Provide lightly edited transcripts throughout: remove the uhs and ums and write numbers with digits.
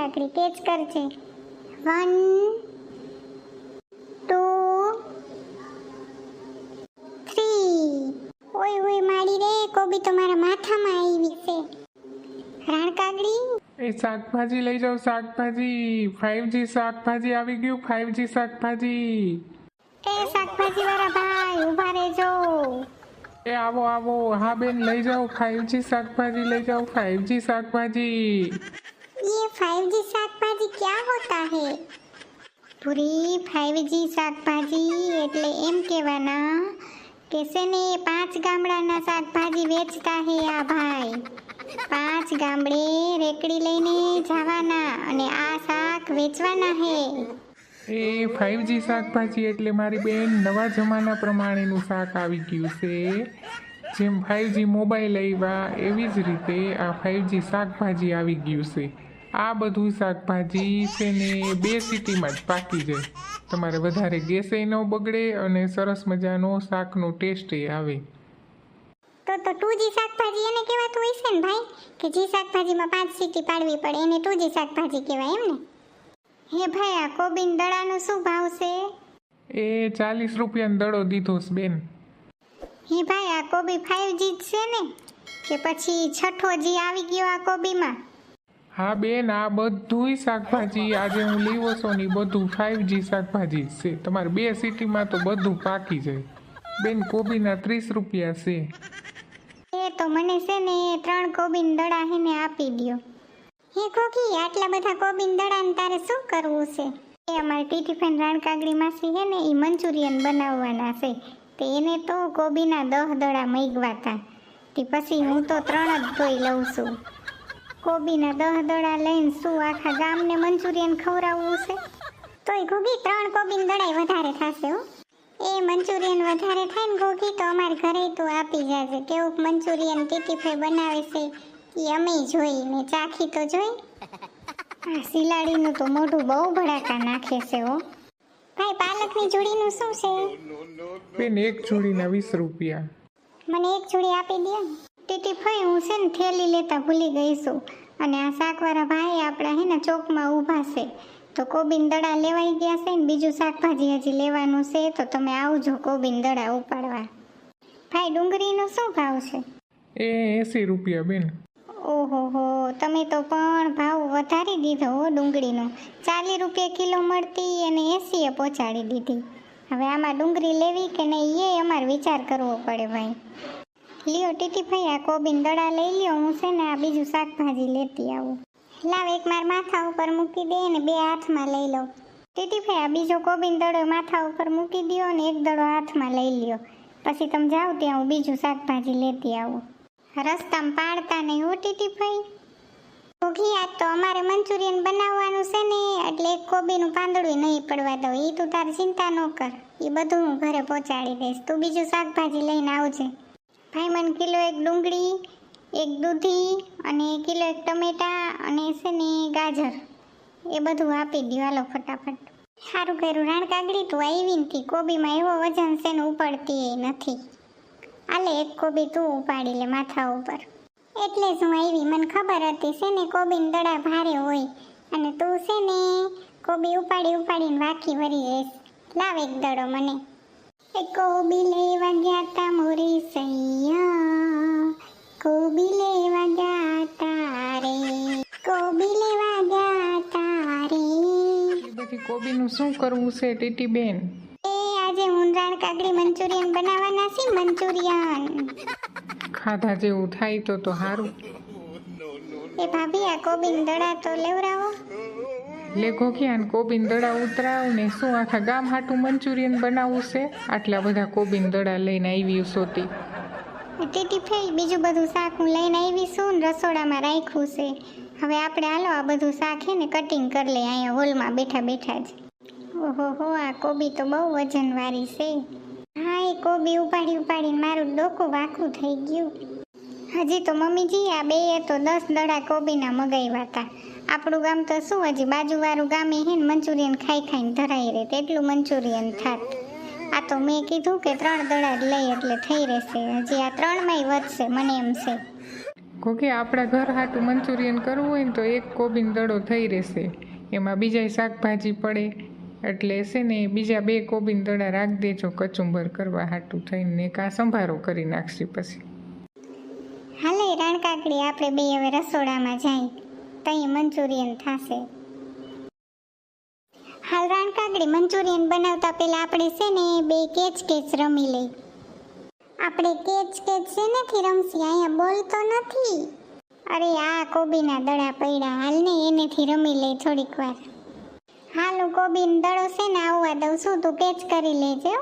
કાકડી કેચ કરજે. 1 2 3. ઓય ઓય માડી રે, કોબી તો મારા માથામાં આવી છે. રાણ કાકડી એ શાકભાજી લઈ જાઓ, શાકભાજી 5G શાકભાજી આવી ગયું. 5G શાકભાજી. એ શાકભાજી વાળા ભાઈ ઊભા રહેજો. એ આવો આવો. હા બેન લઈ જાઓ 5G શાકભાજી લઈ જાઓ. 5G શાકભાજી. ये 5G શાકભાજી क्या होता है? પૂરી 5G શાકભાજી એટલે એમ કહેવાના કે છે ને 5 ગામડાના શાકભાજી વેચતા હે આ ભાઈ. 5 ગામડે રેકડી લઈને જવાના અને આ શાક વેચવાના હે. એ 5G શાકભાજી એટલે મારી બેન નવા જમાના પ્રમાણેનું શાક આવી ગયું છે. જેમ 5G મોબાઈલ આવ્યા એવી જ રીતે આ 5G શાકભાજી આવી ગયું છે. આ બધું શાકભાજી છે ને 2 સીટીમાં જ પાકી જાય. તમારે વધારે ગેસે ન બગડે અને સરસ મજાનો શાકનો ટેસ્ટ આવે. તો 2G શાકભાજી એને કહેવાતું હોય છે ને ભાઈ, કે જે શાકભાજીમાં 5 સીટી પાડવી પડે એને 2G શાકભાજી કહેવાય એમ ને? હે ભાઈ આ કોબીન દડાનો શું ભાવ છે? એ 40 રૂપિયાનો દડો દીધો છે બેન. હે ભાઈ આ કોબી 5G જ છે ને કે પછી 6ઠો G આવી ગયો આ કોબીમાં? હા બેન આ બધુંય શાકભાજી આજે હું લીવો છું ને બધું 5G શાકભાજી જ છે. તમારે 2 સીટીમાં તો બધું પાકી જાય. બેન કોબીના 30 રૂપિયા છે. એ તો મને છે ને 3 કોબીન દડા હેને આપી દ્યો. હે કોકી આટલા બધા કોબીન દડાને તારે શું કરવું છે? એ અમારી ટીટીફેન રાણકાગડી માસી હે ને એ મંચુરિયન બનાવવાના છે. તે એને તો કોબીના 10 દડા માંગ્યા તે પછી હું તો 3 જ ધોઈ લઉં છું. કોબીના 10 દડા લઈને શું આખા ગામને મંચુરિયન ખવડાવવું છે? તોય ઘોઘી 3 કોબીન દડાય વધારે થશે હો. એ મંચુરિયન વધારે થાય ને ઘોઘી તો અમારે ઘરે તો આપી જાજે. કેવું મંચુરિયન ટીટીફે બનાવે છે એ અમે જોઈ ને ચાખી તો જોઈ. આ સિલાડીનું તો મોઢું બહુ ભડાકા નાખે છે હો. ભાઈ પાલકની જોડીનું શું છે? બેન એક જોડીના 20 રૂપિયા. મને એક જોડી આપી દે. ટીટીફે હું છે ને થેલી લેતા ભૂલી ગઈ છું અને આ શાકવાળા ભાઈ આપણા હે ને ચોકમાં ઊભા છે તો કોબીન દડા લેવાઈ ગયા છે ને બીજું શાકભાજી હજી લેવાનું છે તો તમે આવજો કોબીન દડા ઉપાડવા. ભાઈ ડુંગળીનો શું ભાવ છે? એ 80 રૂપિયા બેન. ઓહો હો તમે તો પણ ભાવ વધારી દીધો હો ડુંગળીનો. 40 રૂપિયા કિલો મળતી અને 80એ પહોંચાડી દીધી. હવે આમાં ડુંગળી લેવી કે નહીં એ અમારે વિચાર કરવો પડે ભાઈ. લ્યો ટીટીભાઈ આ કોબીન દડા લઈ લ્યો. હું છે ને આ બીજું શાકભાજી લેતી આવું. લાવ એક માર માથા ઉપર મૂકી દે ને 2 હાથમાં લઈ લો. ટીટીભાઈ આ બીજો કોબીન દડો માથા ઉપર મૂકી દો ને 1 દડો હાથમાં લઈ લ્યો. પછી તમે જાઓ ત્યાં હું બીજું શાકભાજી લેતી આવું. રસ્તામાં પાડતા નહીં હો ટીટીભાઈ. ઘોઘી આજ તો અમારે મંચુરિયન બનાવવાનું છે ને એટલે એક કોબીનું પાંદડું નહીં પડવા દઉં. એ તું તારી ચિંતા ન કર, એ બધું હું ઘરે પહોંચાડી દઈશ. તું બીજું શાકભાજી લઈને આવજે. ભાઈ મને કિલો 1 ડુંગળી, 1 દૂધી અને કિલો 1 ટમેટા અને છે ને ગાજર એ બધું આપી દો. હાલો ફટાફટ. સારું કર્યું રાણકાગડી તું આવી નથી. કોબીમાં એવો વજન છે ને ઉપાડતી નથી. આલે 1 કોબી તું ઉપાડી લે માથા ઉપર. એટલે જ હું આવી. મને ખબર હતી છે ને કોબીન દડા ભારે હોય અને તું છે ને કોબી ઉપાડીને વાકી ભરી જઈશ. લાવ 1 દડો મને. એ કોબી લેવા ગયા તા મોરી સૈયા, કોબી લેવા ગયા તા રે, કોબી લેવા ગયા તા રે. એ બધી કોબીનું શું કરવું છે ટીટી બેન? એ આજે હું રાણકાગડી મંચુરિયન બનાવવાના છે. મંચુરિયન ખાધા જેવું થાય તો સારું. એ ભાભી આ કોબીન દડા તો લેવરાવો. લે ઘોઘિયાન કોબીન દડા ઉતરાવ ને શું આખા ગામ હાટું મંચુરિયન બનાવવું છે? આટલા બધા કોબીન દડા લઈને આવી સોતી. ટીટીફાઈ બીજું બધું શાક હું લઈને આવી છું ને રસોડામાં રાખ્યું છે. હવે આપણે હાલો આ બધું શાક હે ને કટિંગ કરી લઈએ અહીંયા હોલમાં બેઠા બેઠા જ. ઓહો હો આ કોબી તો બહુ વજનવાળી છે. હા એ કોબી ઉપાડીને મારું ડોકું વાંકું થઈ ગયું. હજી તો મમ્મીજી આ બેએ તો 10 દડા કોબીના મગાવ્યા હતા. આપણું ગામ તો શું હજી બાજુવાળું ગામે હે ને મંચુરિયન ખાઈને ધરાઈ રહે તેટલું મંચુરિયન થાત. આ તો મેં કીધું કે 3 દડા જ લઈ એટલે થઈ રહેશે. હજી આ 3માંય વધશે મને એમ છે. કોકે આપણા ઘર હાટું મંચુરિયન કરવું હોય ને તો એક કોબીન દડો થઈ રહેશે, એમાં બીજા શાકભાજી પડે એટલે છે ને બીજા 2 કોબીન દડા રાખી દેજો કચુંબર કરવા હાટું થઈને, કાં સંભારો કરી નાખશી પછી. હાલે રાણકાકડી આપણે બે હવે રસોડામાં જાય તઈ મંચુરિયન થશે. હાલ રાણકાકડી મંચુરિયન બનાવતા પહેલા આપણે છે ને 2 કેચ રમી લઈ. આપણે કેચ શેનાથી રમશી? અહીંયા બોલ તો નથી. અરે આ કોબીના દડા પડ્યા, હાલ ને એનેથી રમી લઈ થોડીક વાર. હાલ હું કોબીન દડો છે ને આવવા દઉં છું, તું કેચ કરી લેજે.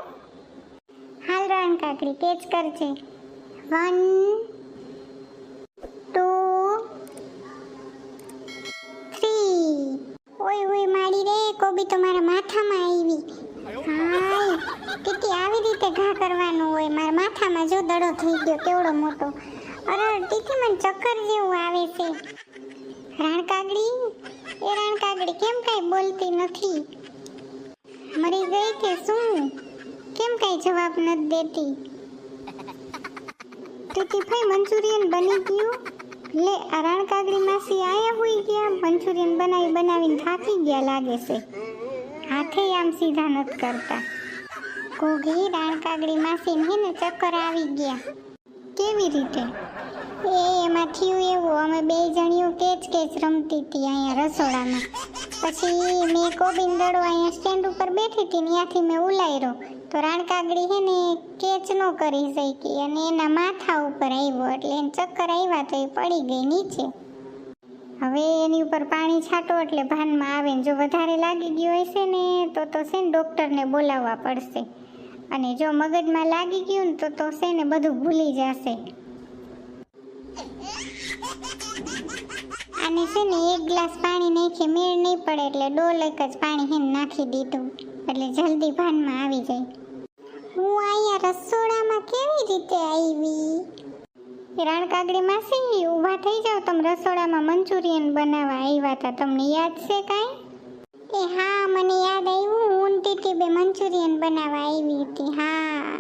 હાલ રાણકાકડી કેચ કરજે. 1 2 3. ઓય માડી રે, કોબી તો મારા માથામાં આવી. હાય ટીટી આવી રીતે ઘા કરવાનું હોય. મારા માથામાં જો દડો થઈ ગયો કેવડો મોટો. અરે ટીટી મને ચક્કર જેવું આવે છે. રાણકાકડી કેમ કાંઈ બોલતી નથી? મરી ગઈ કે શું? કેમ કાંઈ જવાબ નથી દેતી? ટીટી ભાઈ મંચુરિયન બની ગયું. લે આ રાણકાકડી માસી આયા હોઈ ગયા, મંચુરિયન બનાવીને થાકી ગયા લાગે છે. હાથે આમ સીધા નથી કરતા. ઘોઘી રાણકાકડી માસીને હે ને ચક્કર આવી ગયા. કેવી રીતે? એમાં થયું એવું, અમે 2 જણીઓ કેચ રમતી હતી અહીંયા રસોડામાં. પછી મેં કોબીન દડો અહીંયા સ્ટેન્ડ ઉપર બેઠી હતી, ત્યાંથી મેં ઉલાર્યો તો રાણકાકડી હે ને કેચ ન કરી શકી અને એના માથા ઉપર આવ્યો એટલે એને ચક્કર આવ્યા તો એ પડી ગઈ નીચે. હવે એની ઉપર પાણી છાંટો એટલે ભાનમાં આવે ને જો વધારે લાગી ગયું હશે ને તો છે ને ડૉક્ટરને બોલાવવા પડશે. અને જો મગજમાં લાગી ગયું ને તો છે ને બધું ભૂલી જશે. આને છે ને 1 ગ્લાસ પાણી નાખી મેળ નહીં પડે એટલે ડોલ એક જ પાણી હેને નાખી દીધું એટલે જલ્દી ભાનમાં આવી જાય. હું અહીંયા રસોડામાં કેવી રીતે આવી? રાણકાકડી માસી ઊભા થઈ જાઓ, તમે રસોડામાં મંચુરિયન બનાવવા આવ્યા હતા, તમને યાદ છે કાંઈ? હા મને યાદ આવ્યું, હું ટીટી બે મંચુરિયન બનાવવા આવી હતી. હા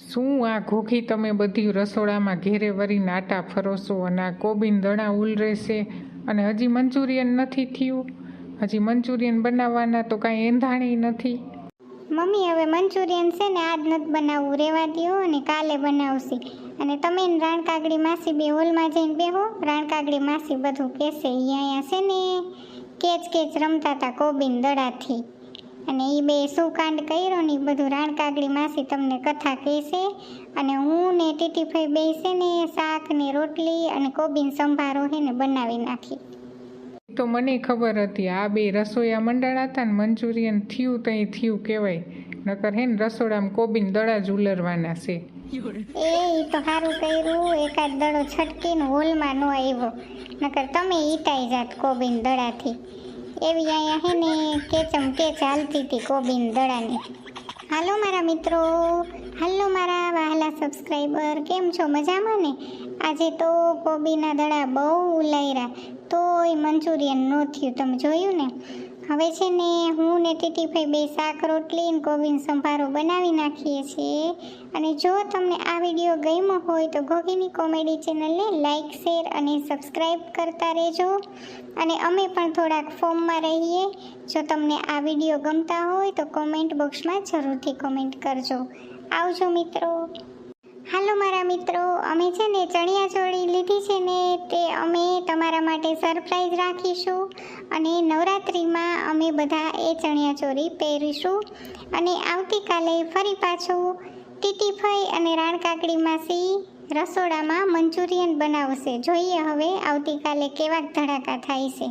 શું આ ઘોઘી તમે બધી રસોડામાં ઘેરે વરીને આટા ફરો છો અને આ કોબીન દડા ઉલરે છે અને હજી મંચુરિયન નથી થયું? હજી મંચુરિયન બનાવવાના તો કાંઈ એંધાણી નથી. મમ્મી હવે મંચુરિયન છે ને આજ નથી બનાવવું, રહેવા દ્યો અને કાલે બનાવશી. અને તમે ને રાણકાકડી માસી બે હોલમાં જઈને બેહો. રાણકાકડી માસી બધું કહેશે. અહીંયા છે ને કેચ રમતા હતા કોબીન દડાથી અને એ બે શું કાંડ કર્યો ને એ બધું રાણકાકડી માસી તમને કથા કહેશે. અને હું ને ટીટીભાઈ બે છે ને શાક ને રોટલી અને કોબીન સંભારો છે ને બનાવી નાખી. તો મને ખબર હતી આ 2 રસોઈયા મંડળ હતા ને મંચુરિયન થયું તઈ થયું કહેવાય, નકર હે ને રસોડામાં કોબીન દડા જ ઉલરવાના છે. એ તો સારું કર્યું, એકાદ દડો છટકીને હોલમાં ન આવ્યો, નકર તમે ઈટાઈ જાત કોબીન દડાથી. એવી અહીંયા હે ને કેચમ કેચ હાલતી હતી કોબીન દડાની. હાલો મારા મિત્રો, હાલો મારા વહાલા સબસ્ક્રાઈબર, કેમ છો? મજામાં ને? આજે તો કોબીના દડા બહુ ઉલાયરા તોય મંચુરિયન ન થયું, તમે જોયું ને. હવે છે ને હું ને ટીટીભાઈ બે શાક રોટલી ને કોબીન સંભારો બનાવી નાખીએ છીએ. અને જો તમને આ વિડીયો ગમ્યો હોય તો ઘોઘીની કોમેડી ચેનલને લાઇક શેર અને સબસ્ક્રાઈબ કરતા રહેજો. અને અમે પણ થોડાક ફોર્મમાં રહીએ. જો તમને આ વિડીયો ગમતા હોય તો કોમેન્ટ બોક્સમાં જરૂરથી કોમેન્ટ કરજો. આવજો મિત્રો. હાલો મારા મિત્રો, અમે છે ને ચણિયાચોળી લીધી છે ને તે અમે તમારા માટે સરપ્રાઈઝ રાખીશું. અને નવરાત્રિમાં અમે બધા એ ચણિયાચોળી પહેરીશું. અને આવતીકાલે ફરી પાછું ટીટીભાઈ અને રાણકાકડી માસી રસોડામાં મંચુરિયન બનાવશે. જોઈએ હવે આવતીકાલે કેવા ધડાકા થાય છે.